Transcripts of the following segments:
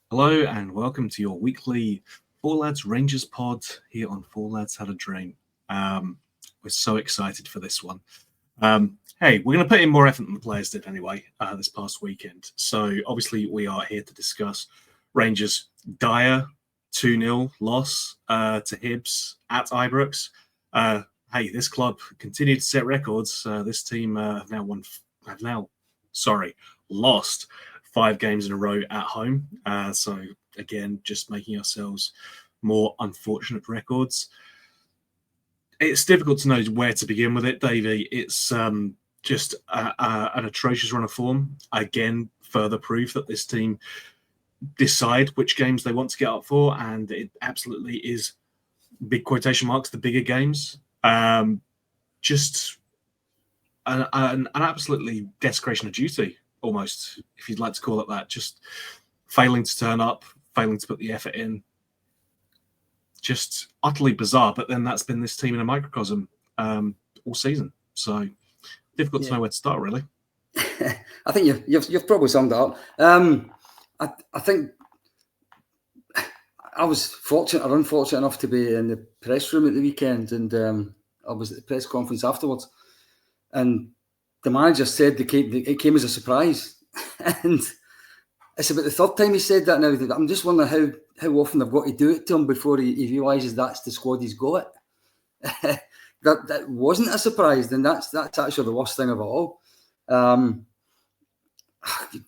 Hello and welcome to your weekly Four Lads Rangers pod here on Four Lads Had a Dream. We're so excited for this one. Hey, we're going to put in more effort than the players did anyway this past weekend. So obviously we are here to discuss Rangers' dire 2-0 loss to Hibs at Ibrox. Hey, this club continued to set records. This team have now, lost 5 games in a row at home. So again, just making ourselves more unfortunate records. It's difficult to know where to begin with it, Davie. It's just an atrocious run of form. Again, further proof that this team decide which games they want to get up for, and it absolutely is big quotation marks the bigger games. Just an absolutely desecration of duty, almost, if you'd like to call it that. Just failing to turn up, failing to put the effort in. Just utterly bizarre. But then that's been this team in a microcosm all season. So difficult to know where to start, really. I think you've probably summed it up. I think I was fortunate or unfortunate enough to be in the press room at the weekend, and I was at the press conference afterwards, and the manager said it came as a surprise, and it's about the third time he said that now. I'm just wondering how often they've got to do it to him before he realises that's the squad he's got. that wasn't a surprise, then that's actually the worst thing of it all.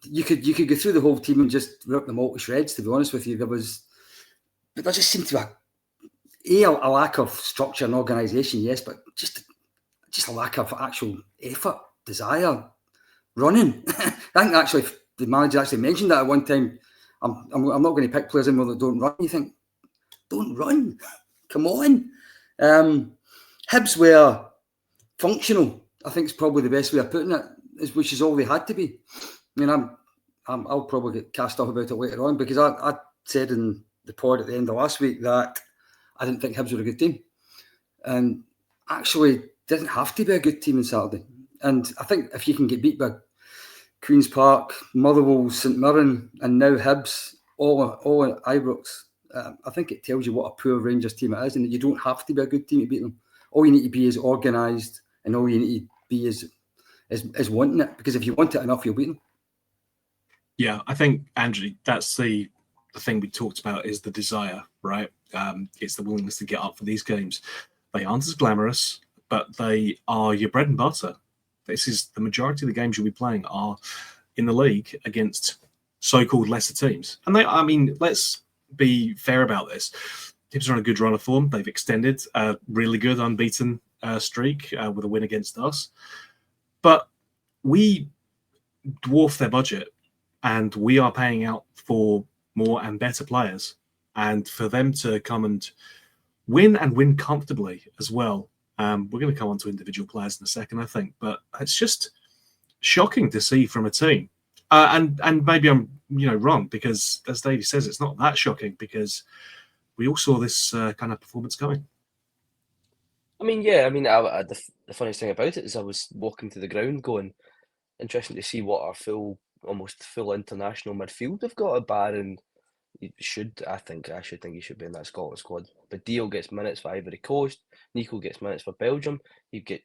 You could go through the whole team and just rip them all to shreds. To be honest with you, there just seemed to be a lack of structure and organisation, yes, but just a lack of actual effort, desire, running. I think actually the manager actually mentioned that at one time. I'm not going to pick players anymore that don't run. You think, don't run, come on. Hibs were functional, I think is probably the best way of putting it, which is all they had to be. I mean, I'll probably get cast off about it later on, because I said in the pod at the end of last week that I didn't think Hibs were a good team, and actually didn't have to be a good team on Saturday. And I think if you can get beat by Queen's Park, Motherwell, St Mirren, and now Hibs, all at Ibrox, I think it tells you what a poor Rangers team it is, and that you don't have to be a good team to beat them. All you need to be is organised, and all you need to be is wanting it, because if you want it enough, you'll beat them. Yeah, I think, Andrew, that's the thing we talked about, is the desire, right? It's the willingness to get up for these games. They aren't as glamorous, but they are your bread and butter. This is the majority of the games you'll be playing are in the league against so-called lesser teams. And let's be fair about this. Hibs are on a good run of form. They've extended a really good unbeaten streak with a win against us. But we dwarf their budget, and we are paying out for more and better players. And for them to come and win comfortably as well. We're going to come on to individual players in a second, I think, but it's just shocking to see from a team. And maybe I'm wrong, because as Davie says, it's not that shocking, because we all saw this kind of performance coming. The funniest thing about it is I was walking to the ground going, interesting to see what our almost full international midfield have got. Barron, I should think he should be in that Scotland squad. But Dio gets minutes for Ivory Coast. Nico gets minutes for Belgium. You get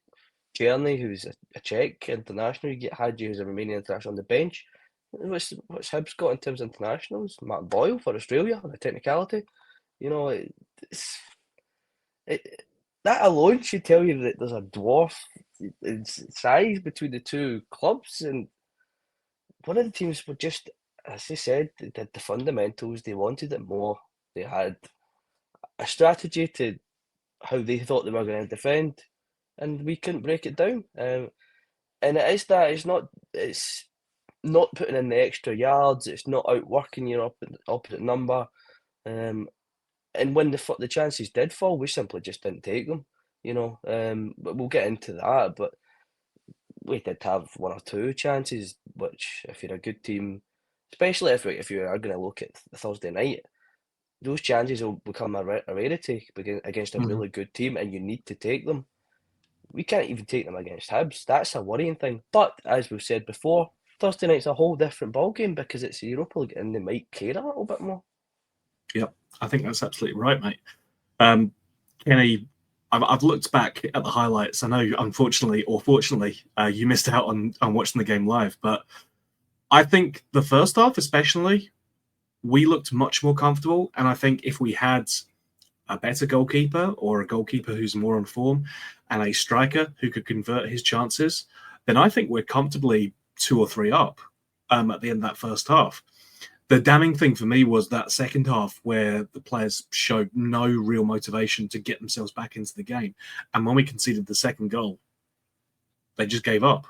Czerny, who's a Czech international. You get Hadji, who's a Romanian international, on the bench. What's Hibs got in terms of internationals? Mark Boyle for Australia on a technicality. That alone should tell you that there's a dwarf in size between the two clubs. And one of the teams were just, as they said, they did the fundamentals. They wanted it more. They had a strategy to how they thought they were going to defend, and we couldn't break it down. And it is that it's not putting in the extra yards. It's not outworking your opposite number. And when the chances did fall, we simply just didn't take them. But we'll get into that. But we did have one or two chances, which, if you're a good team, especially if you are going to look at the Thursday night, those chances will become a rarity against a really good team, and you need to take them. We can't even take them against Hibs. That's a worrying thing. But as we've said before, Thursday night's a whole different ballgame because it's a Europa League and they might care a little bit more. Yep, I think that's absolutely right, mate. Kenny, I've looked back at the highlights. I know, unfortunately or fortunately, you missed out on watching the game live, but I think the first half especially, we looked much more comfortable. And I think if we had a better goalkeeper or a goalkeeper who's more on form and a striker who could convert his chances, then I think we're comfortably 2 or 3 up at the end of that first half. The damning thing for me was that second half where the players showed no real motivation to get themselves back into the game. And when we conceded the second goal, they just gave up.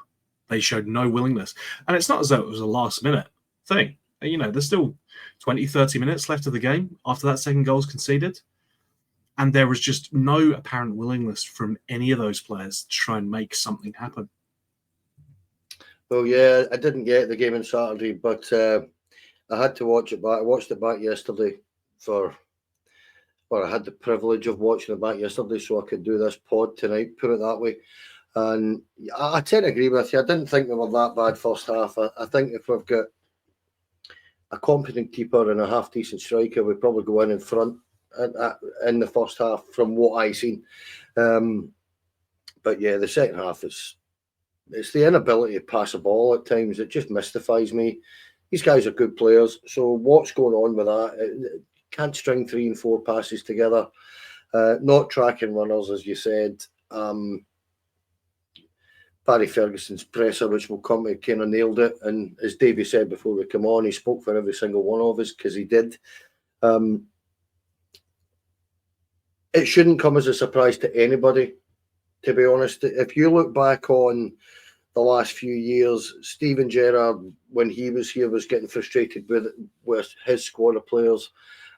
They showed no willingness. And it's not as though it was a last-minute thing. You know, there's still 20, 30 minutes left of the game after that second goal is conceded. And there was just no apparent willingness from any of those players to try and make something happen. Well, yeah, I didn't get the game on Saturday, but I had to watch it back. I watched it back yesterday I had the privilege of watching it back yesterday so I could do this pod tonight, put it that way. And I tend to agree with you. I didn't think we were that bad first half. I think if we've got a competent keeper and a half-decent striker, we probably go in front in the first half from what I seen. But yeah, the second half it's the inability to pass a ball at times. It just mystifies me. These guys are good players. So what's going on with that? Can't string 3 and 4 passes together. Not tracking runners, as you said. Barry Ferguson's presser, which will come to, kind of nailed it. And as Davie said before we come on, he spoke for every single one of us because he did. It shouldn't come as a surprise to anybody, to be honest. If you look back on the last few years, Steven Gerrard, when he was here, was getting frustrated with his squad of players,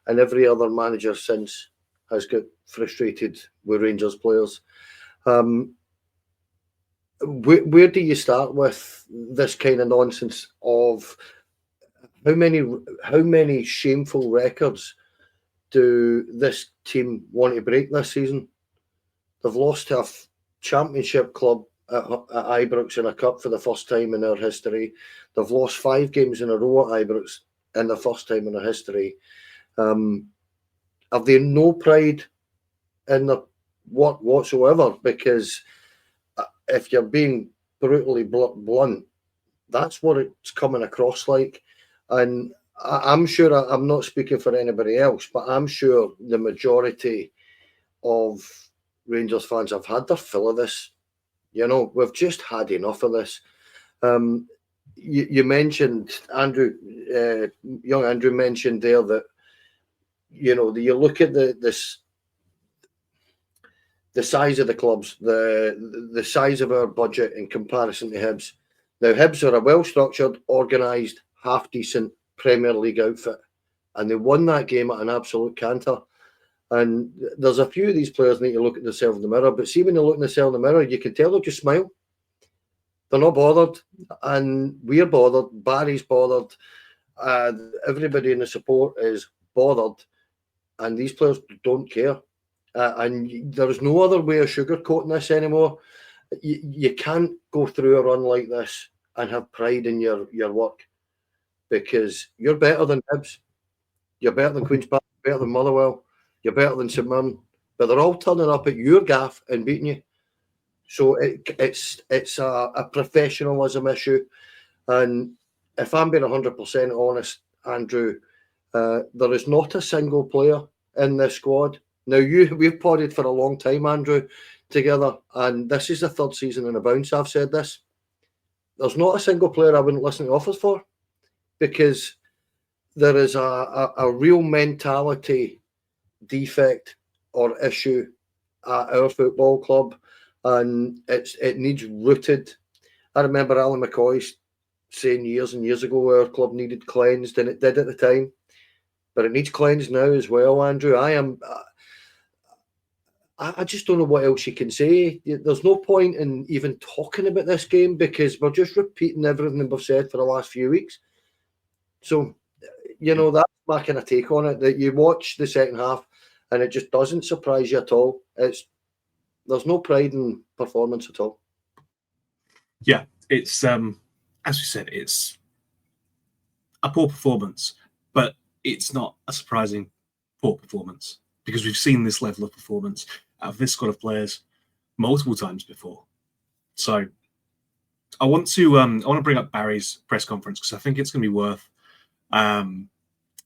and every other manager since has got frustrated with Rangers players. Where do you start with this kind of nonsense of how many shameful records do this team want to break this season? They've lost to a championship club at Ibrox in a cup for the first time in their history. They've lost 5 games in a row at Ibrox in the first time in their history. Have they no pride in their work whatsoever? Because if you're being brutally blunt, that's what it's coming across like. And I'm sure, I'm not speaking for anybody else, but I'm sure the majority of Rangers fans have had their fill of this. You know, we've just had enough of this. You mentioned, Andrew, young Andrew mentioned there that, you know, you look at the size of the clubs, the size of our budget in comparison to Hibs. Now, Hibs are a well-structured, organised, half-decent Premier League outfit, and they won that game at an absolute canter. And there's a few of these players need to look at themselves in the mirror, but see, when they look at themselves in the mirror, you can tell they just smile. They're not bothered, and we're bothered. Barry's bothered. Everybody in the support is bothered, and these players don't care. And there's no other way of sugarcoating this anymore. You can't go through a run like this and have pride in your work, because you're better than Hibs, you're better than Queen's Park, better than Motherwell, you're better than St Mirren, but they're all turning up at your gaff and beating you. So it's a professionalism issue. And if I'm being 100% honest, Andrew, there is not a single player in this squad. Now, we've podded for a long time, Andrew, together, and this is the 3rd season in a bounce I've said this. There's not a single player I wouldn't listen to offers for, because there is a real mentality defect or issue at our football club, and it needs rooted. I remember Alan McCoy saying years and years ago our club needed cleansed, and it did at the time, but it needs cleansed now as well, Andrew. I just don't know what else you can say. There's no point in even talking about this game, because we're just repeating everything we've said for the last few weeks. So, you know, that's my kind of take on it, that you watch the second half and it just doesn't surprise you at all. There's no pride in performance at all. Yeah, it's as we said, it's a poor performance, but it's not a surprising poor performance because we've seen this level of performance out of this squad of players multiple times before. So I want to bring up Barry's press conference because I think it's going to be worth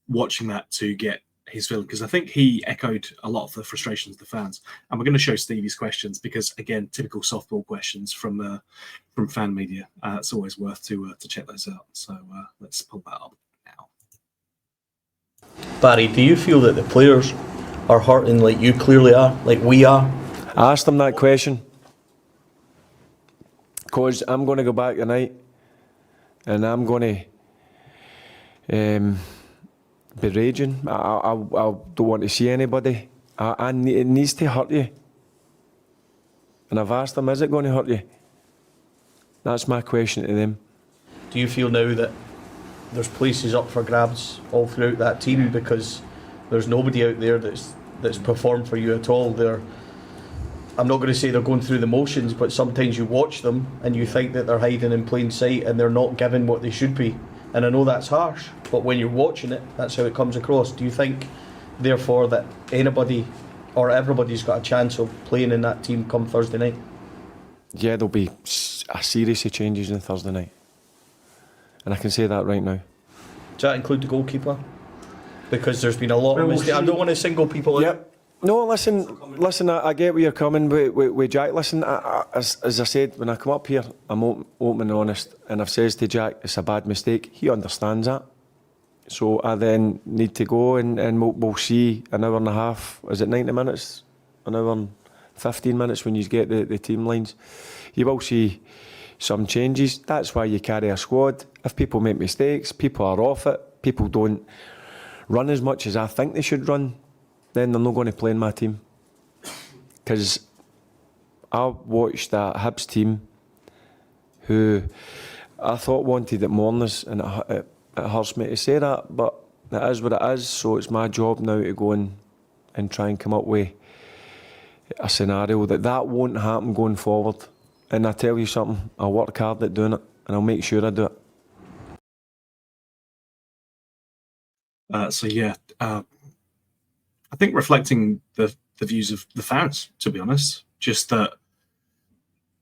watching that to get his feeling, because I think he echoed a lot of the frustrations of the fans. And we're going to show Stevie's questions because, again, typical softball questions from fan media. It's always worth to check those out. So let's pull that up now. Barry, do you feel that the players are hurting like you clearly are, like we are? I asked them that question because I'm going to go back tonight and I'm going to be raging. I don't want to see anybody. It needs to hurt you. And I've asked them, is it going to hurt you? That's my question to them. Do you feel now that there's places up for grabs all throughout that team because there's nobody out there that's performed for you at all? I'm not going to say they're going through the motions, but sometimes you watch them and you think that they're hiding in plain sight and they're not giving what they should be. And I know that's harsh, but when you're watching it, that's how it comes across. Do you think, therefore, that anybody or everybody's got a chance of playing in that team come Thursday night? Yeah, there'll be a series of changes on Thursday night. And I can say that right now. Does that include the goalkeeper? Because there's been a lot of mistakes. I don't want to single people out. Yep. No, listen. I get where you're coming with Jack. Listen, as I said, when I come up here, I'm open and honest, and I've says to Jack, it's a bad mistake. He understands that. So I then need to go and we'll see an hour and a half. Is it 90 minutes? An hour and 15 minutes when you get the team lines. You will see some changes. That's why you carry a squad. If people make mistakes, people are off it, people don't run as much as I think they should run, then they're not going to play in my team. Because I watched that Hibs team who I thought wanted it more than this, and it hurts me to say that, but it is what it is, so it's my job now to go and try and come up with a scenario that won't happen going forward. And I tell you something, I'll work hard at doing it, and I'll make sure I do it. I think reflecting the views of the fans, to be honest, just that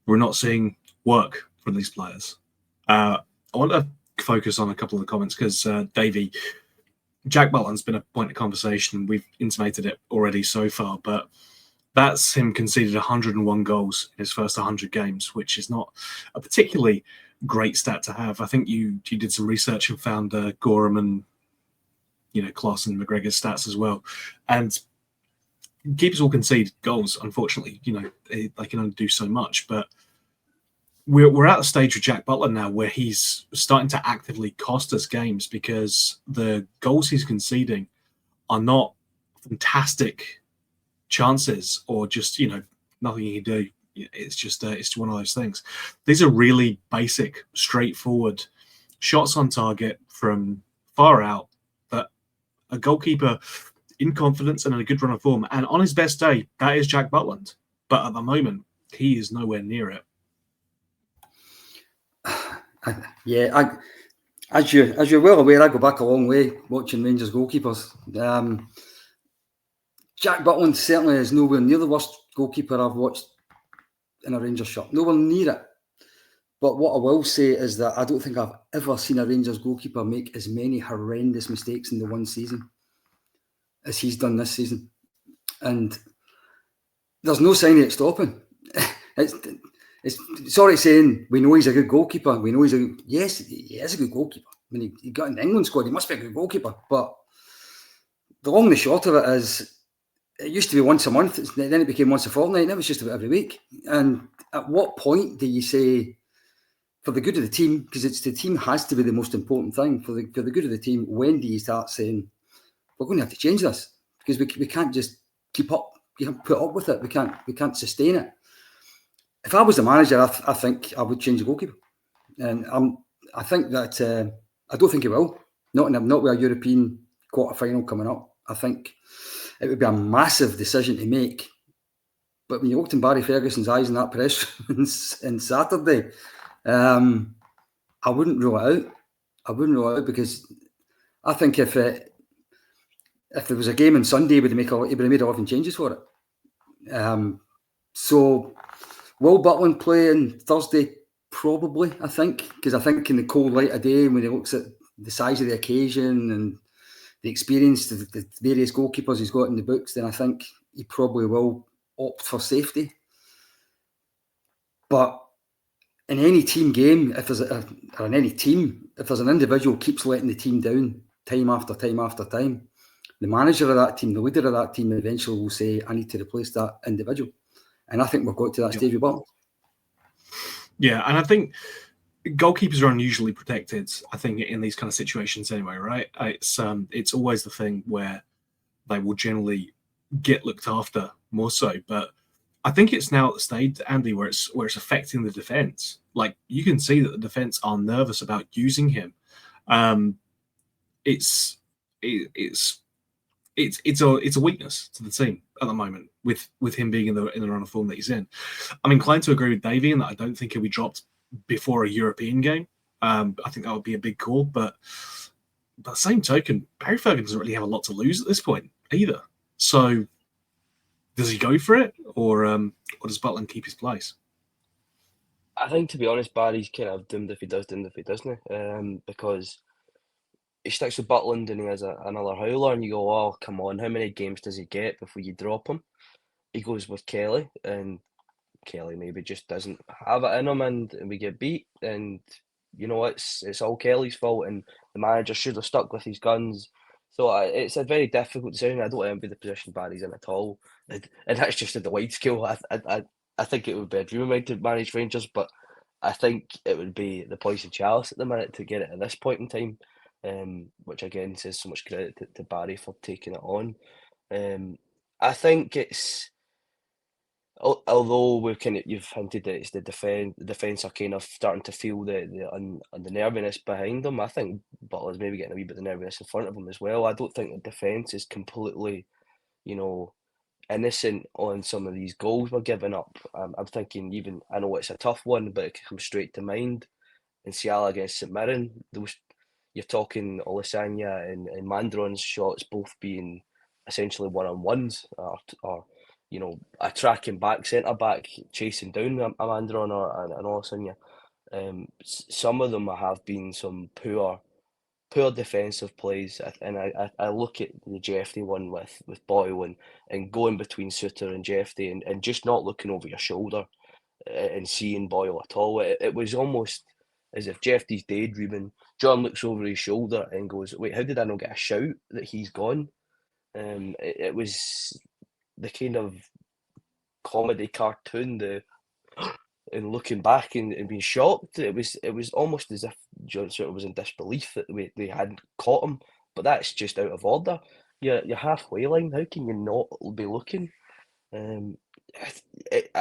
we're not seeing work from these players. I want to focus on a couple of the comments because Davie, Jack Butland's been a point of conversation. We've intimated it already so far, but that's him conceded 101 goals in his first 100 games, which is not a particularly great stat to have. I think you did some research and found Gorham and Kloss and McGregor's stats as well. And keepers will concede goals, unfortunately. They can only do so much. But we're at a stage with Jack Butland now where he's starting to actively cost us games because the goals he's conceding are not fantastic chances or just, nothing he can do. It's just it's one of those things. These are really basic, straightforward shots on target from far out. A goalkeeper in confidence and in a good run of form. And on his best day, that is Jack Butland. But at the moment, he is nowhere near it. Yeah, as you're well aware, I go back a long way watching Rangers goalkeepers. Jack Butland certainly is nowhere near the worst goalkeeper I've watched in a Rangers shirt. Nowhere near it. But what I will say is that I don't think I've ever seen a Rangers goalkeeper make as many horrendous mistakes in the one season as he's done this season. And there's no sign of it stopping. It's sorry saying we know he's a good goalkeeper. We know yes, he is a good goalkeeper. When he got in the England squad, he must be a good goalkeeper. But the long and the short of it is, it used to be once a month, then it became once a fortnight, and it was just about every week. And at what point do you say, for the good of the team, because the team has to be the most important thing, for the good of the team, when do you start saying, we're going to have to change this? Because we can't just keep up, put up with it. We can't sustain it. If I was the manager, I think I would change the goalkeeper. And I think that, I don't think he will. Not with a European quarter-final coming up. I think it would be a massive decision to make. But when you looked in Barry Ferguson's eyes in that press conference on Saturday, I wouldn't rule it out. I wouldn't rule it out because I think if there was a game on Sunday, he would have made 11 changes for it. So will Butland play on Thursday? Probably, I think, because I think in the cold light of day, when he looks at the size of the occasion and the experience of the various goalkeepers he's got in the books, then I think he probably will opt for safety. But in any team game, if there's if there's an individual keeps letting the team down time after time after time, the manager of that team, the leader of that team, eventually will say, "I need to replace that individual." And I think we've got to that stage with Butland. Yeah, and I think goalkeepers are unusually protected, I think, in these kind of situations anyway, right? It's always the thing where they will generally get looked after more so. But I think it's now at the stage, Andy, where it's affecting the defence. Like, you can see that the defence are nervous about using him. It's a weakness to the team at the moment with him being in the run of form that he's in. I'm inclined to agree with Davie in that I don't think he'll be dropped before a European game. I think that would be a big call, but by the same token, Barry Ferguson doesn't really have a lot to lose at this point either. So does he go for it, or does Butland keep his place? I think, to be honest, Barry's kind of doomed if he does, doomed if he doesn't, because he sticks with Butland and he has another howler, and you go, "Oh, come on, how many games does he get before you drop him?" He goes with Kelly, and Kelly maybe just doesn't have it in him, and we get beat, and you know it's all Kelly's fault, and the manager should have stuck with his guns. So it's a very difficult decision. I don't envy the position Barry's in at all, and that's just at the wide scale. I think it would be a dream of mine to manage Rangers, but I think it would be the poison chalice at the minute to get it at this point in time, which again says so much credit to Barry for taking it on. I think it's. Although you've hinted that it's the defence are kind of starting to feel the nerviness behind them. I think Butler's maybe getting a wee bit of nerviness in front of them as well. I don't think the defence is completely, innocent on some of these goals we're giving up. I'm thinking even, I know it's a tough one, but it comes straight to mind. In Ciala against St Mirren, you're talking Olisanya and Mandron's shots both being essentially one-on-ones or a tracking back, centre-back, chasing down a Mandron or an Olisanya. Some of them have been some poor defensive plays, and I look at the Jeffrey one with Boyle and going between Suter and Jeffrey and just not looking over your shoulder and seeing Boyle at all. It was almost as if Jeffrey's daydreaming. John looks over his shoulder and goes, "Wait, how did I not get a shout that he's gone?" It was the kind of comedy cartoon, and looking back and being shocked. It was almost as if John Suter was in disbelief that they hadn't caught him, but that's just out of order. You're halfway line. How can you not be looking? I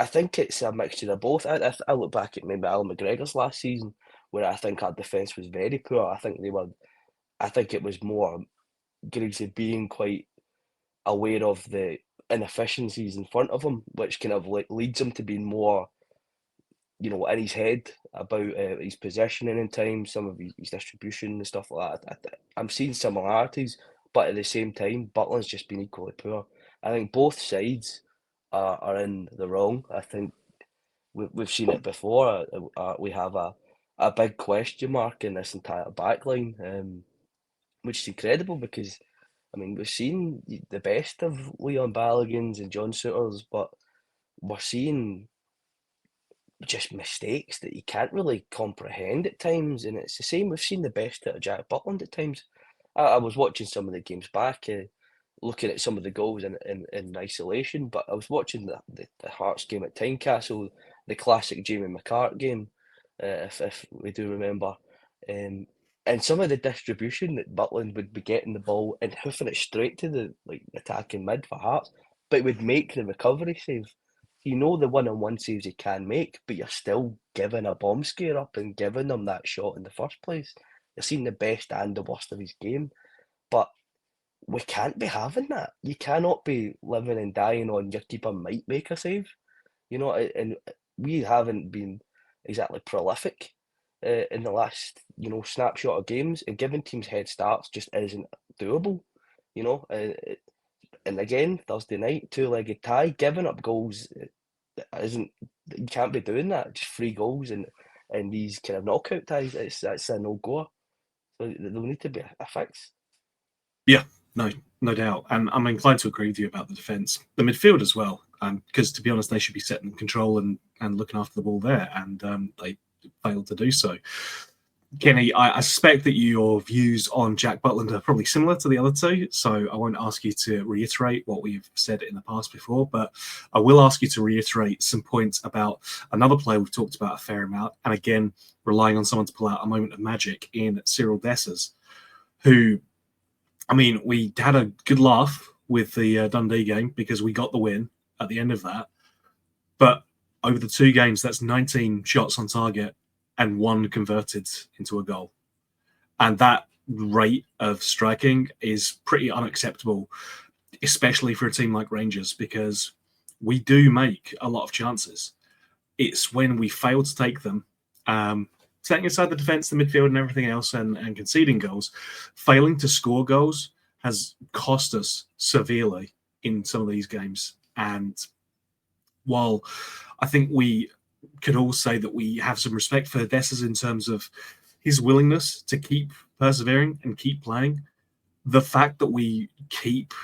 think it's a mixture of both. I look back at maybe Alan McGregor's last season, where I think our defence was very poor. I think it was more Griggsy being quite aware of the inefficiencies in front of him, which kind of leads him to being more, in his head about his positioning in time, some of his distribution and stuff like that. I'm seeing similarities, but at the same time, Butland's just been equally poor. I think both sides are in the wrong. I think we've seen it before. We have a big question mark in this entire backline, which is incredible because, we've seen the best of Leon Balogun's and John Souters, but we're seeing just mistakes that you can't really comprehend at times, and it's the same. We've seen the best out of Jack Butland at times. I was watching some of the games back, looking at some of the goals in isolation, but I was watching the Hearts game at Tynecastle, the classic Jamie McCart game, if we do remember, and some of the distribution that Butland would be getting the ball and hoofing it straight to the attacking mid for Hearts, but would make the recovery save. You know the one-on-one saves he can make, but you're still giving a bomb scare up and giving them that shot in the first place. You're seeing the best and the worst of his game, but we can't be having that. You cannot be living and dying on your keeper might make a save, and we haven't been exactly prolific in the last, snapshot of games, and giving teams head starts just isn't doable. And again, Thursday night, two-legged tie, giving up goals isn't. You can't be doing that. Just 3 goals and these kind of knockout ties. That's a no-goer. So there'll need to be a fix. Yeah, no doubt. And I'm inclined to agree with you about the defence. The midfield as well, because to be honest, they should be setting control and looking after the ball there, and they failed to do so. Kenny, I suspect that your views on Jack Butland are probably similar to the other two, so I won't ask you to reiterate what we've said in the past before, but I will ask you to reiterate some points about another player we've talked about a fair amount, and again, relying on someone to pull out a moment of magic in Cyril Dessers, who, I mean, we had a good laugh with the Dundee game because we got the win at the end of that, but over the 2 games, that's 19 shots on target and 1 converted into a goal. And that rate of striking is pretty unacceptable, especially for a team like Rangers, because we do make a lot of chances. It's when we fail to take them, setting aside the defence, the midfield and everything else, and conceding goals, failing to score goals has cost us severely in some of these games. And while I think we could all say that we have some respect for Dessers in terms of his willingness to keep persevering and keep playing, the fact that we keep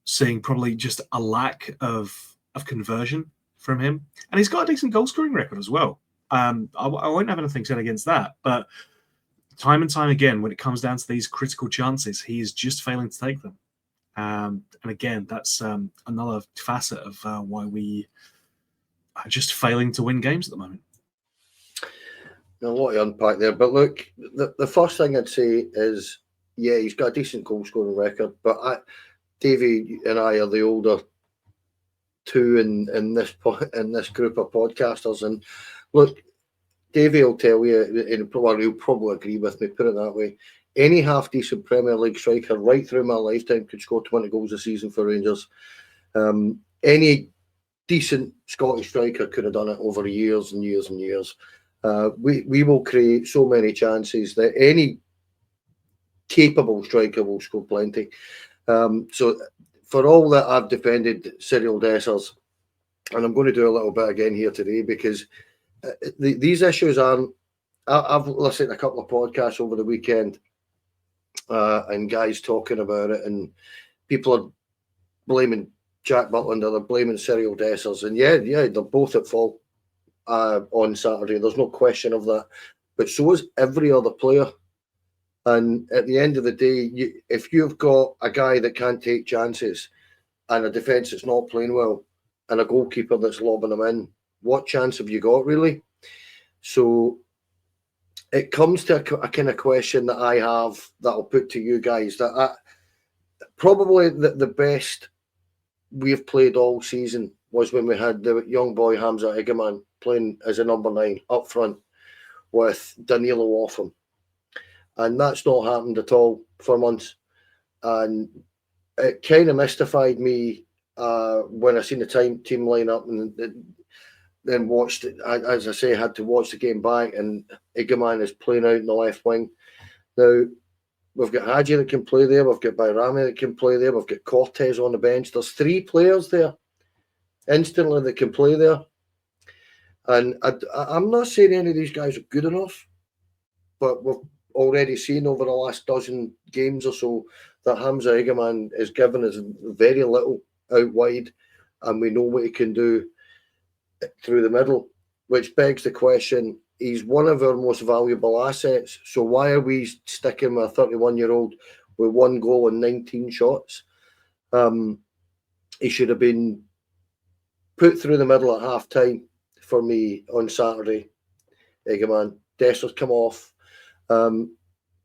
seeing probably just a lack of conversion from him, and he's got a decent goal scoring record as well. I won't have anything said against that, but time and time again, when it comes down to these critical chances, he is just failing to take them. And again, that's another facet of why we are just failing to win games at the moment. A lot to unpack there, but look, the first thing I'd say is, yeah, he's got a decent goal scoring record, but Davie and I are the older two in this group of podcasters, and look, Davie will tell you, and he'll probably agree with me, put it that way, any half decent Premier League striker right through my lifetime could score 20 goals a season for Rangers. Any decent Scottish striker could have done it over years and years and years. We will create so many chances that any capable striker will score plenty. So for all that I've defended Cyril Dessers, and I'm going to do a little bit again here today, because these issues aren't... I've listened to a couple of podcasts over the weekend and guys talking about it, and people are blaming Jack Butland, or they're blaming Cyril Dessers, and yeah, they're both at fault on Saturday. There's no question of that. But so is every other player. And at the end of the day, if you've got a guy that can't take chances and a defence that's not playing well and a goalkeeper that's lobbing them in, what chance have you got, really? So it comes to a kind of question that I have that I'll put to you guys, that probably the best we've played all season was when we had the young boy Hamza Egeman playing as a number 9 up front with Danilo off him. And that's not happened at all for months. And it kind of mystified me when I seen the team line up, and then watched it. As I say, I had to watch the game back, and Egeman is playing out in the left wing. Now, we've got Hadji that can play there. We've got Bayrami that can play there. We've got Cortez on the bench. There's 3 players there instantly that can play there. And I'm not saying any of these guys are good enough, but we've already seen over the last dozen games or so that Hamza Egeman is given us very little out wide, and we know what he can do through the middle, which begs the question, he's one of our most valuable assets, so why are we sticking with a 31-year-old with 1 goal and 19 shots? He should have been put through the middle at half-time for me on Saturday, Egeman. Dessers come off. And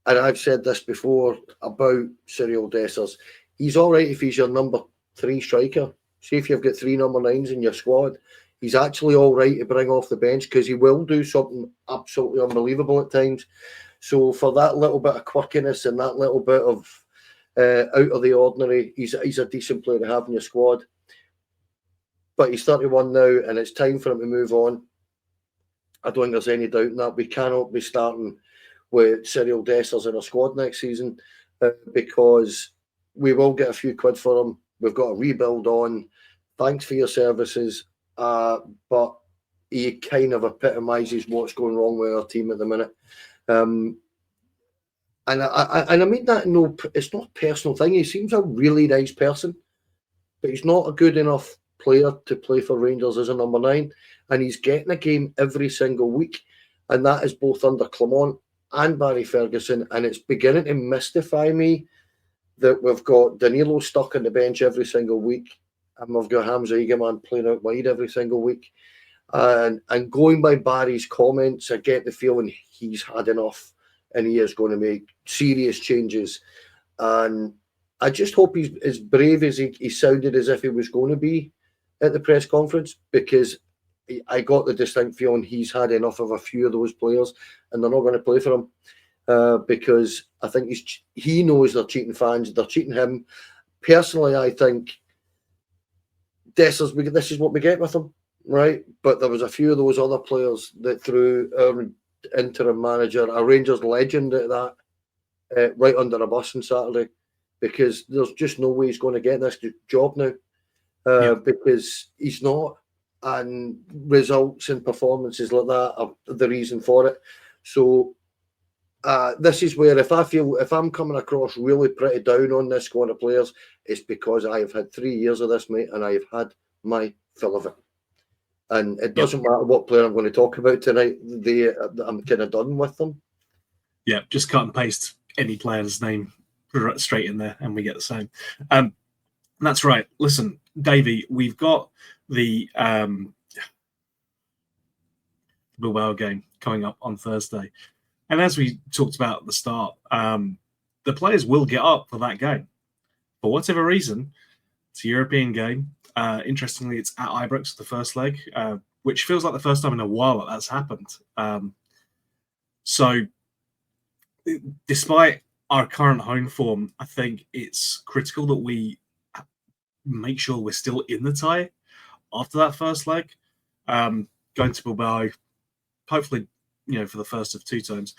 I've said this before about Cyril Dessers. He's all right if he's your number 3 striker. See, if you've got 3 number 9s in your squad, he's actually all right to bring off the bench, because he will do something absolutely unbelievable at times. So for that little bit of quirkiness and that little bit of out of the ordinary, he's a decent player to have in your squad. But he's 31 now, and it's time for him to move on. I don't think there's any doubt in that. We cannot be starting with Cyril Dessers in our squad next season because we will get a few quid for him. We've got a rebuild on. Thanks for your services. But he kind of epitomises what's going wrong with our team at the minute. And I mean that, no, it's not a personal thing. He seems a really nice person, but he's not a good enough player to play for Rangers as a number 9. And he's getting a game every single week. And that is both under Clement and Barry Ferguson. And it's beginning to mystify me that we've got Danilo stuck on the bench every single week. And we've got Hamza Egerman playing out wide every single week. And going by Barry's comments, I get the feeling he's had enough and he is going to make serious changes. And I just hope he's as brave as he sounded as if he was going to be at the press conference, because I got the distinct feeling he's had enough of a few of those players and they're not going to play for him because I think he knows they're cheating fans, they're cheating him. Personally, I think this is what we get with him. Right, but there was a few of those other players that threw our interim manager, a Rangers legend at that, right under a bus on Saturday, because there's just no way he's going to get this job now, because he's not, and results and performances like that are the reason for it. So this is where if I'm coming across really pretty down on this squad of players, it's because I have had 3 years of this, mate, and I have had my fill of it. And it doesn't matter what player I'm going to talk about tonight. I'm kind of done with them. Yeah, just cut and paste any player's name straight in there and we get the same. That's right. Listen, Davie, we've got the Bilbao game coming up on Thursday. And as we talked about at the start, the players will get up for that game. For whatever reason, it's a European game. Interestingly, it's at Ibrox, the first leg, which feels like the first time in a while that that's happened. So despite our current home form, I think it's critical that we make sure we're still in the tie after that first leg. Going to Bilbao, hopefully, for the first of 2 times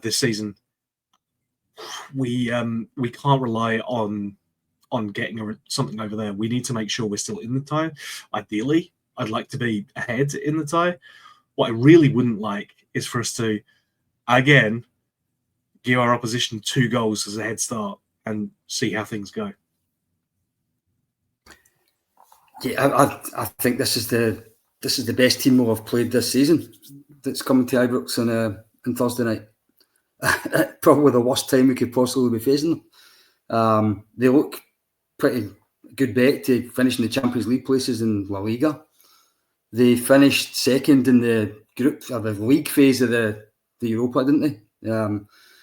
this season, we can't rely on getting something over there. We need to make sure we're still in the tie. Ideally, I'd like to be ahead in the tie. What I really wouldn't like is for us to, again, give our opposition 2 goals as a head start and see how things go. Yeah, I think this is the best team we'll have played this season that's coming to Ibrox on Thursday night. Probably the worst time we could possibly be facing them. They look pretty good bet to finish in the Champions League places in La Liga. They finished second in the group or the league phase of the Europa, didn't they?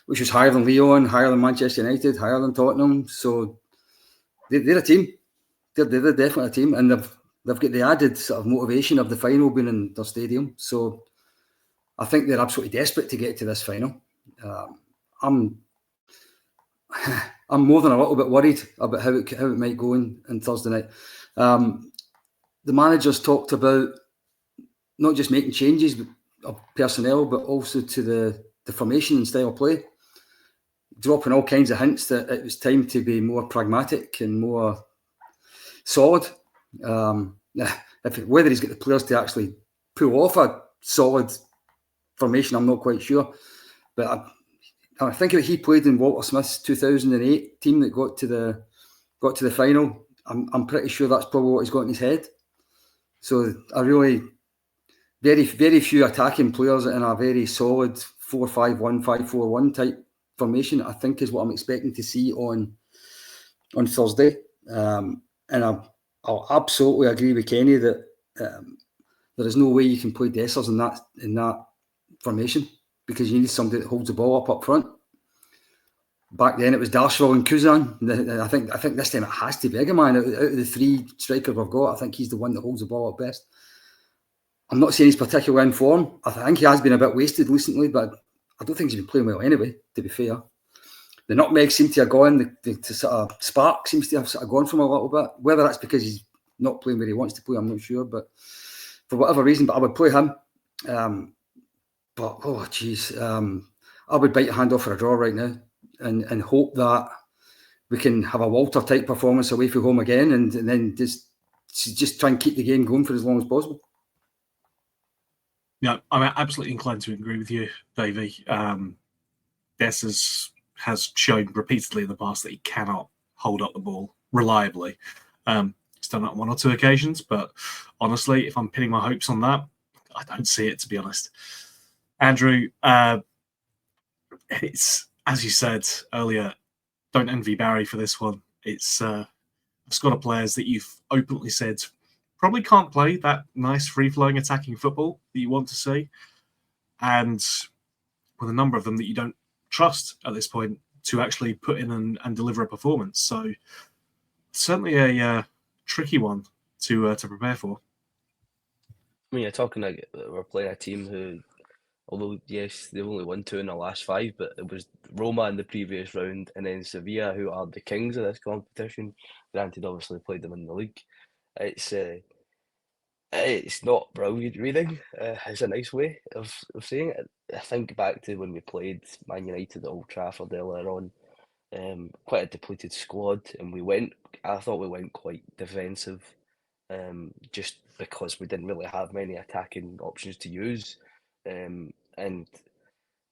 Which was higher than Lyon, higher than Manchester United, higher than Tottenham. So they're a team. They're definitely a team, and they've got the added sort of motivation of the final being in their stadium. So I think they're absolutely desperate to get to this final. I'm more than a little bit worried about how it might go on Thursday night. The managers talked about not just making changes of personnel, but also to the formation and style of play, dropping all kinds of hints that it was time to be more pragmatic and more solid. Whether he's got the players to actually pull off a solid formation, I'm not quite sure. But I think if he played in Walter Smith's 2008 team that got to the final, I'm pretty sure that's probably what he's got in his head. So very, very few attacking players in a very solid 4-5-1, 5-4-1 type formation, I think, is what I'm expecting to see on Thursday. And I'll absolutely agree with Kenny that there is no way you can play Dessers in that formation, because you need somebody that holds the ball up front. Back then it was Darshall and Kuzan. I think this time it has to be Egerman. Out of the 3 strikers we've got, I think he's the one that holds the ball up best. I'm not saying he's particularly in form. I think he has been a bit wasted recently, but I don't think he's been playing well anyway, to be fair. The nutmeg seemed to have gone, the sort of spark seems to have sort of gone from him a little bit. Whether that's because he's not playing where he wants to play, I'm not sure, but for whatever reason, but I would play him. But oh geez, I would bite your hand off for a draw right now, and hope that we can have a Walter type performance away from home again, and then just try and keep the game going for as long as possible. Yeah, I'm absolutely inclined to agree with you, Davie. Des has shown repeatedly in the past that he cannot hold up the ball reliably. He's done that on 1 or 2 occasions, but honestly, if I'm pinning my hopes on that, I don't see it, to be honest. Andrew, it's, as you said earlier, don't envy Barry for this one. It's a squad of players that you've openly said probably can't play that nice free-flowing attacking football that you want to see, and with a number of them that you don't trust at this point to actually put in and deliver a performance. So certainly a tricky one to prepare for. I mean, you're talking like we're playing a team who, although yes, they've only won 2 in the last 5, but it was Roma in the previous round, and then Sevilla, who are the kings of this competition. Granted, obviously played them in the league. It's not brilliant reading. It's a nice way of saying it. I think back to when we played Man United at Old Trafford earlier on. Quite a depleted squad, and I thought we went quite defensive, just because we didn't really have many attacking options to use, and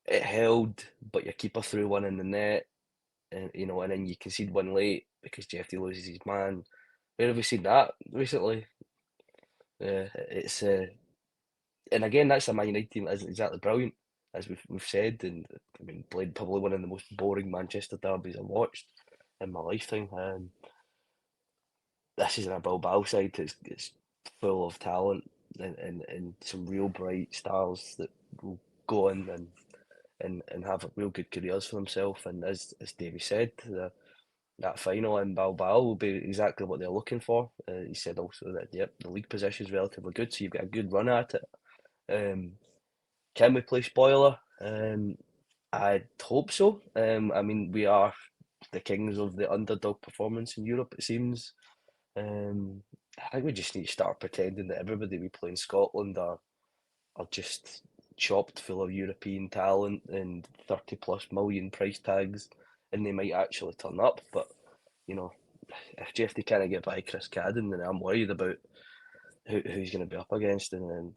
it held, but your keeper threw one in the net, and and then you concede one late because Jeffy loses his man. Where have we seen that recently? It's and again, that's a Man United team that isn't exactly brilliant, as we've said, and I mean, played probably one of the most boring Manchester derbies I've watched in my lifetime. This isn't a Bilbao side. It's full of talent and some real bright stars that will go on and have real good careers for themselves. And as Davie said, that final in Bilbao will be exactly what they're looking for. He said also that the league position is relatively good, so you've got a good run at it. Can we play spoiler? I'd hope so. I mean, we are the kings of the underdog performance in Europe, it seems. I think we just need to start pretending that everybody we play in Scotland are just chopped full of European talent and 30+ million price tags, and they might actually turn up. But if Jeffy can't get by Chris Cadden, then I'm worried about who's going to be up against and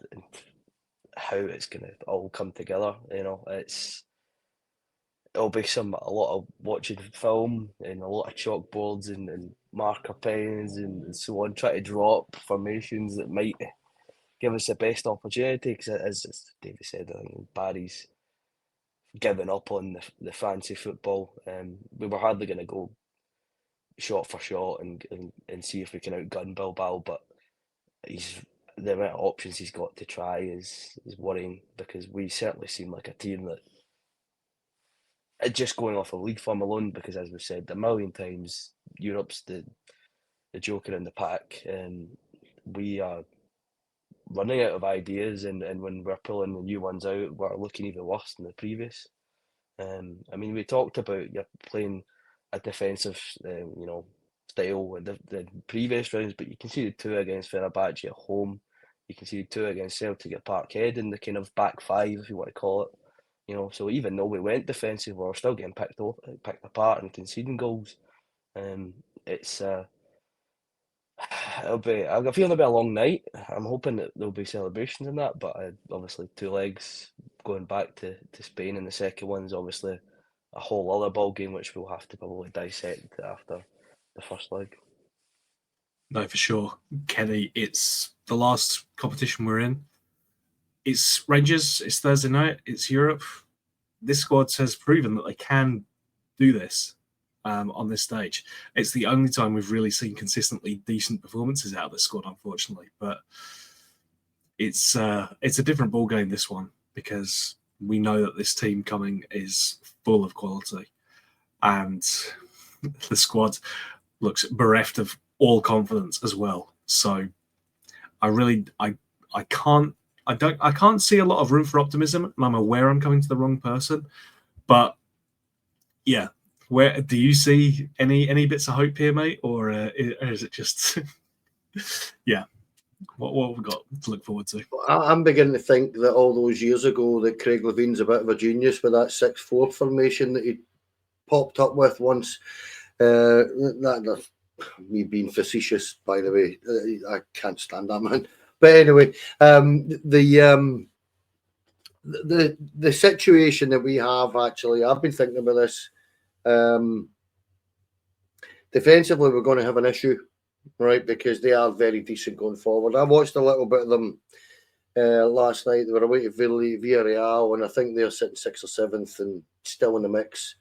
how it's going to all come together. It'll be a lot of watching film and a lot of chalkboards and marker pens and so on, try to draw up formations that might give us the best opportunity. Because as Davie said, I think Barry's given up on the fancy football. We were hardly going to go shot for shot and see if we can outgun Bilbao, but the amount of options he's got to try is worrying, because we certainly seem like a team that, just going off of league form alone, because as we've said a million times, Europe's the joker in the pack, and we are running out of ideas, and when we're pulling the new ones out, we're looking even worse than the previous. I mean, we talked about you're playing a defensive, style in the previous rounds, but you conceded 2 against Fenerbahce at home. You conceded 2 against Celtic at Parkhead in the kind of back 5, if you want to call it. So even though we went defensive, we're still getting picked apart and conceding goals. It's I've got a feeling it'll be a long night. I'm hoping that there'll be celebrations in that, but obviously 2 legs going back to Spain, and the second one's obviously a whole other ball game, which we'll have to probably dissect after the first leg. No, for sure. Kenny, it's the last competition we're in. It's Rangers, it's Thursday night, it's Europe. This squad has proven that they can do this on this stage. It's the only time we've really seen consistently decent performances out of this squad, unfortunately. But it's a different ball game, this one, because we know that this team coming is full of quality, and the squad looks bereft of all confidence as well. So I can't see a lot of room for optimism, and I'm aware I'm coming to the wrong person. But yeah, where do you see any bits of hope here, mate, or is it just yeah? What have we got to look forward to? I'm beginning to think that all those years ago that Craig Levine's a bit of a genius with that 6-4 formation that he popped up with once. That's me being facetious, by the way. I can't stand that man. But anyway, the situation that we have, actually, I've been thinking about this. Defensively, we're going to have an issue, right? Because they are very decent going forward. I watched a little bit of them last night. They were away to Villarreal, and I think they're sitting 6th or 7th and still in the mix.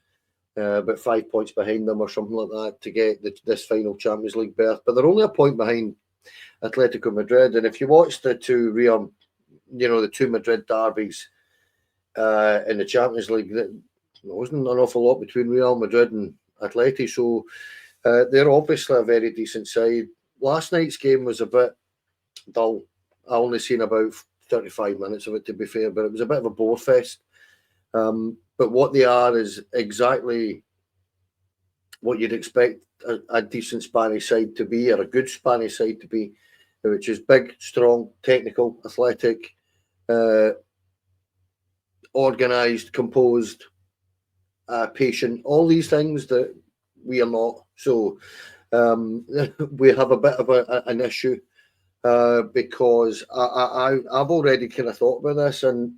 About 5 points behind them or something like that to get this final Champions League berth. But they're only a point behind Atletico Madrid. And if you watch the two the two Madrid derbies in the Champions League, there wasn't an awful lot between Real Madrid and Atleti. So they're obviously a very decent side. Last night's game was a bit dull. I only seen about 35 minutes of it, to be fair, but it was a bit of a bore fest. But what they are is exactly what you'd expect a decent Spanish side to be, or a good Spanish side to be, which is big, strong, technical, athletic, organised, composed, patient, all these things that we are not. So we have a bit of an issue because I've already kind of thought about this, and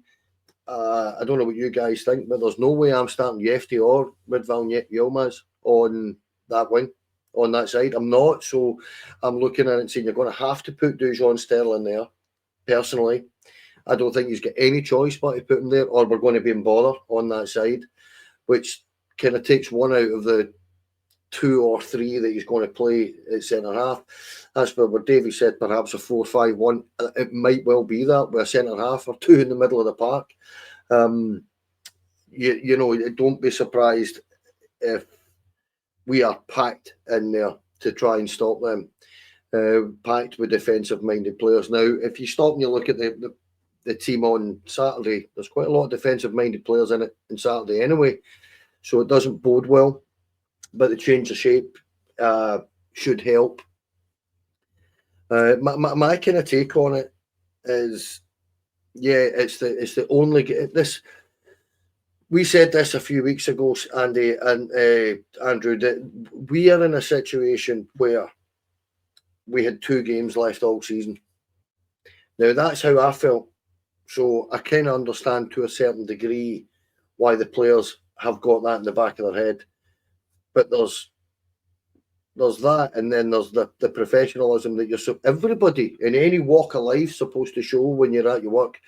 I don't know what you guys think, but there's no way I'm starting Yefty or Midval Yilmaz on that wing, on that side. I'm not. So I'm looking at it and saying you're going to have to put Dujon Sterling there. Personally, I don't think he's got any choice but to put him there, or we're going to be in bother on that side, which kind of takes one out of the 2 or 3 that he's going to play at centre half. That's where Davie said perhaps a 4-5-1. It might well be that with a centre half or 2 in the middle of the park. Don't be surprised if we are packed in there to try and stop them. Packed with defensive-minded players. Now, if you stop and you look at the team on Saturday, there's quite a lot of defensive-minded players in it on Saturday anyway, so it doesn't bode well. But the change of shape should help. My kind of take on it is, it's the only this. We said this a few weeks ago, Andy and Andrew, that we are in a situation where we had 2 games left all season. Now that's how I felt. So I kind of understand to a certain degree why the players have got that in the back of their head. But there's that, and then there's the professionalism that everybody in any walk of life supposed to show when you're at your work,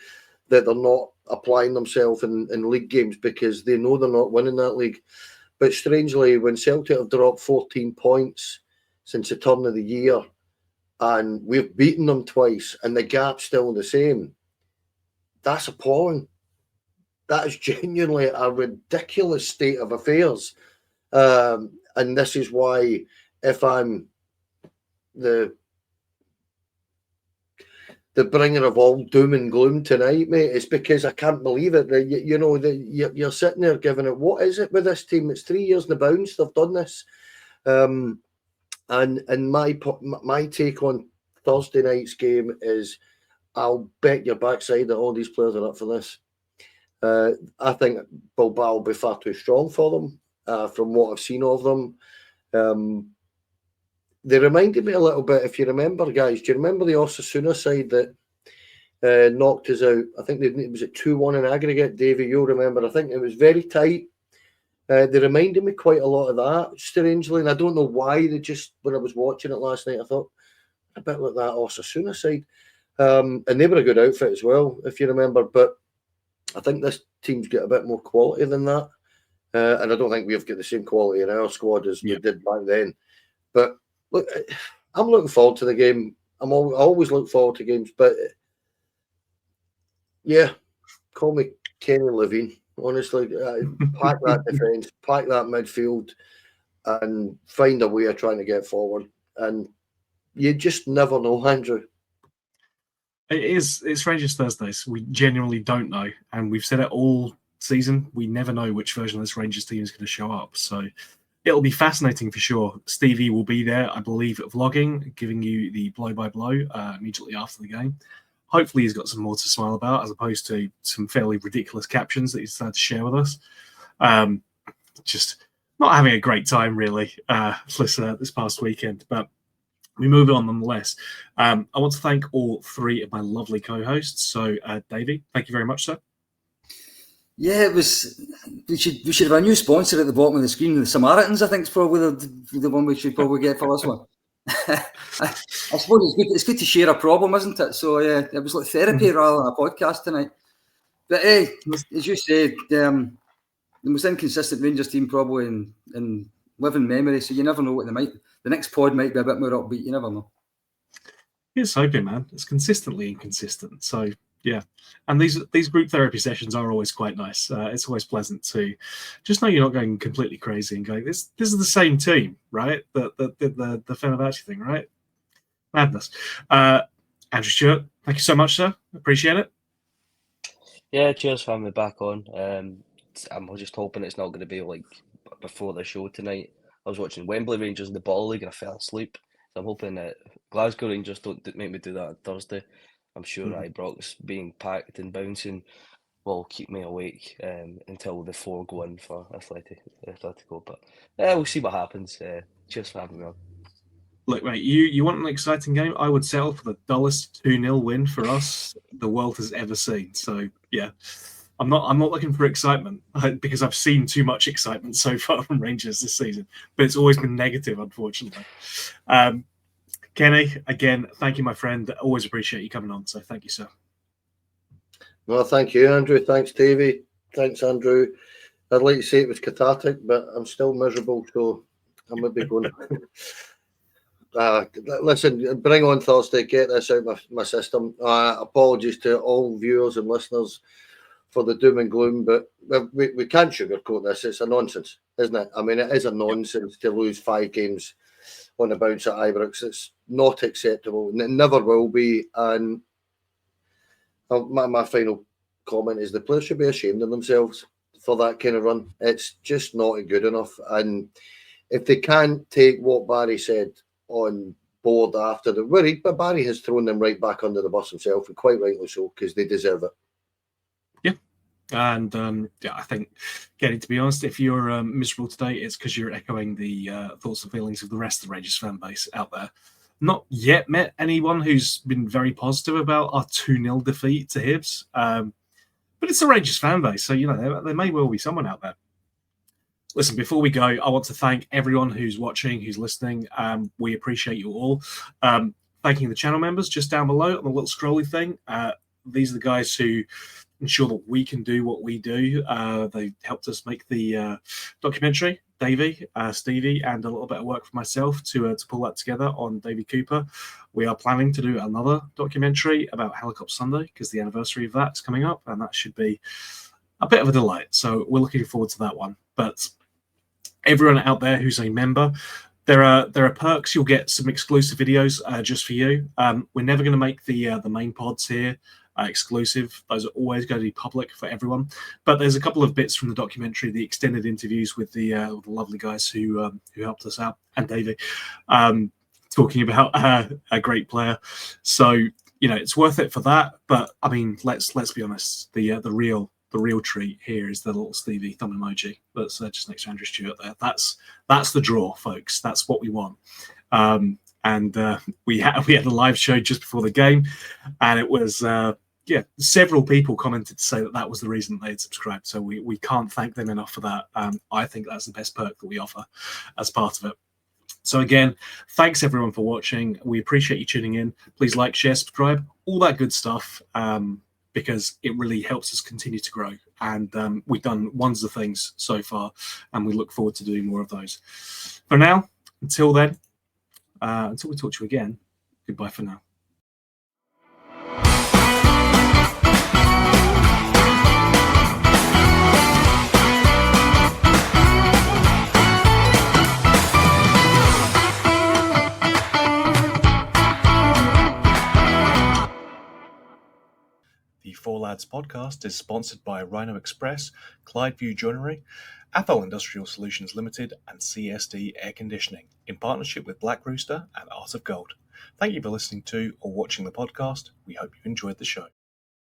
that they're not applying themselves in league games because they know they're not winning that league. But strangely, when Celtic have dropped 14 points since the turn of the year, and we've beaten them twice, and the gap's still the same, that's appalling. That is genuinely a ridiculous state of affairs. And this is why, if I'm the bringer of all doom and gloom tonight, mate, it's because I can't believe it. You're sitting there giving it. What is it with this team? It's 3 years in the bounce they've done this. And my take on Thursday night's game is, I'll bet your backside that all these players are up for this. I think Bilbao will be far too strong for them. From what I've seen of them, they reminded me a little bit. If you remember, guys, do you remember the Osasuna side that knocked us out? I think it was at 2-1 in aggregate. Davie, you'll remember. I think it was very tight. They reminded me quite a lot of that, strangely, and I don't know why. When I was watching it last night, I thought a bit like that Osasuna side, and they were a good outfit as well, if you remember. But I think this team's got a bit more quality than that. And I don't think we've got the same quality in our squad as we did back then. But look, I'm looking forward to the game. I always look forward to games. But call me Kenny Levine. Honestly, pack that defence, pack that midfield, and find a way of trying to get forward. And you just never know, Andrew. It's Rangers Thursdays. We genuinely don't know, and we've said it all season. We never know which version of this Rangers team is going to show up. So it'll be fascinating for sure. Stevie will be there, I believe, vlogging, giving you the blow-by-blow immediately after the game. Hopefully he's got some more to smile about, as opposed to some fairly ridiculous captions that he's decided to share with us. Just not having a great time, really, listener, this past weekend. But we move on nonetheless. I want to thank all three of my lovely co-hosts. So, Davie, thank you very much, sir. Yeah, it was. We should have a new sponsor at the bottom of the screen. The Samaritans, I think, is probably the one we should probably get for this one. I suppose it's good to share a problem, isn't it? So yeah, it was like therapy rather than a podcast tonight. But hey, as you said, the most inconsistent Rangers team probably in living memory. So you never know what the next pod might be a bit more upbeat. You never know. Here's hoping, man. It's consistently inconsistent. So yeah, and these group therapy sessions are always quite nice. It's always pleasant to just know you're not going completely crazy and going, this is the same team, right? The Fenerbahce thing, right? Madness. Andrew Stewart, thank you so much, sir. Appreciate it. Yeah, cheers for having me back on. I'm just hoping it's not going to be like before the show tonight. I was watching Wembley Rangers in the Ball League and I fell asleep. So I'm hoping that Glasgow Rangers don't make me do that on Thursday. I'm sure Ibrox being packed and bouncing will keep me awake until the 4 go in for Atletico. But we'll see what happens. Cheers for having me on. Look, mate, you want an exciting game? I would settle for the dullest 2-0 win for us the world has ever seen. So yeah, I'm not looking for excitement because I've seen too much excitement so far from Rangers this season, but it's always been negative, unfortunately. Kenny, again, thank you, my friend. Always appreciate you coming on. So thank you, sir. Well, thank you, Andrew. Thanks, Davie. Thanks, Andrew. I'd like to say it was cathartic, but I'm still miserable, so I might be going. Listen, bring on Thursday. Get this out of my system. Apologies to all viewers and listeners for the doom and gloom, but we can't sugarcoat this. It's a nonsense, isn't it? I mean, it is a nonsense to lose 5 games on the bounce at Ibrox. It's not acceptable, and it never will be. And my final comment is the players should be ashamed of themselves for that kind of run. It's just not good enough. And if they can't take what Barry said on board after but Barry has thrown them right back under the bus himself, and quite rightly so, because they deserve it. And I think, getting to be honest, if you're miserable today, it's because you're echoing the thoughts and feelings of the rest of the Rangers fan base out there. Not yet met anyone who's been very positive about our 2-0 defeat to Hibs, but it's the Rangers fan base, so you know there may well be someone out there. Listen, before we go, I want to thank everyone who's watching, who's listening. We appreciate you all. Thanking the channel members just down below on the little scrolly thing. These are the guys who ensure that we can do what we do. They helped us make the documentary, Davie, Stevie, and a little bit of work for myself to pull that together on Davie Cooper. We are planning to do another documentary about Helicopter Sunday because the anniversary of that is coming up, and that should be a bit of a delight. So we're looking forward to that one. But everyone out there who's a member, there are perks. You'll get some exclusive videos just for you. We're never going to make the main pods here exclusive. Those are always going to be public for everyone. But there's a couple of bits from the documentary, the extended interviews with the lovely guys who helped us out, and Davie, talking about a great player. So you know it's worth it for that. But I mean, let's be honest. The real treat here is the little Stevie thumb emoji that's just next to Andrew Stewart there. That's the draw, folks. That's what we want. And we had a live show just before the game, and it was several people commented to say that was the reason they had subscribed. So we can't thank them enough for that. I think that's the best perk that we offer as part of it. So again, thanks everyone for watching. We appreciate you tuning in. Please like, share, subscribe, all that good stuff, because it really helps us continue to grow. And we've done wonders of things so far, and we look forward to doing more of those. For now, until then, until we talk to you again, goodbye for now. The Four Lads Lads podcast is sponsored by Rhino Express, Clydeview Joinery, Athol Industrial Solutions Limited, and CSD Air Conditioning, in partnership with Black Rooster and Art of Gold. Thank you for listening to or watching the podcast. We hope you enjoyed the show.